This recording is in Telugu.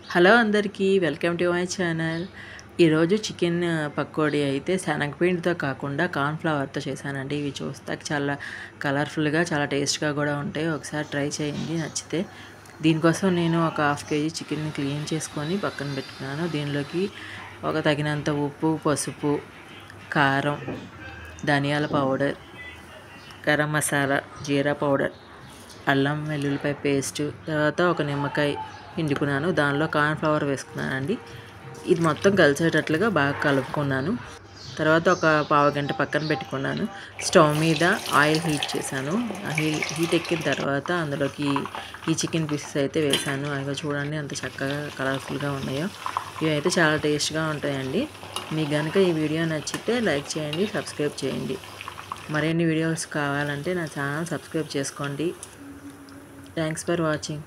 హలో అందరికీ వెల్కమ్ టు మై ఛానల్. ఈరోజు చికెన్ పకోడీ అయితే శనగపిండితో కాకుండా కార్న్‌ఫ్లవర్‌తో చేశానండి. ఇవి చూస్తాకి చాలా కలర్‌ఫుల్‌గా చాలా టేస్ట్‌గా కూడా ఉంటాయి. ఒకసారి ట్రై చేయండి నచ్చితే. దీనికోసం నేను ఒక హాఫ్ కేజీ చికెన్‌ని క్లీన్ చేసుకొని పక్కన పెట్టుకున్నాను. దీనిలోకి ఒక తగినంత ఉప్పు, పసుపు, కారం, ధనియాల పౌడర్, గరం మసాలా, జీరా పౌడర్, అల్లం వెల్లుల్లిపాయ పేస్ట్, తర్వాత ఒక నిమ్మకాయ పిండుకున్నాను. దానిలో కార్న్‌ఫ్లవర్ వేసుకున్నానండి. ఇది మొత్తం కలిసేటట్లుగా బాగా కలుపుకున్నాను. తర్వాత ఒక పావుగంట పక్కన పెట్టుకున్నాను. స్టవ్ మీద ఆయిల్ హీట్ చేశాను. హీట్ ఎక్కిన తర్వాత అందులోకి ఈ చికెన్ పీసెస్ అయితే వేసాను. అవి చూడండి ఎంత చక్కగా కలర్ఫుల్గా ఉన్నాయో. ఇవైతే చాలా టేస్ట్గా ఉంటాయండి. మీకు కనుక ఈ వీడియో నచ్చితే లైక్ చేయండి, సబ్స్క్రైబ్ చేయండి. మరిన్ని వీడియోస్ కావాలంటే నా ఛానల్ సబ్స్క్రైబ్ చేసుకోండి. Thanks for watching.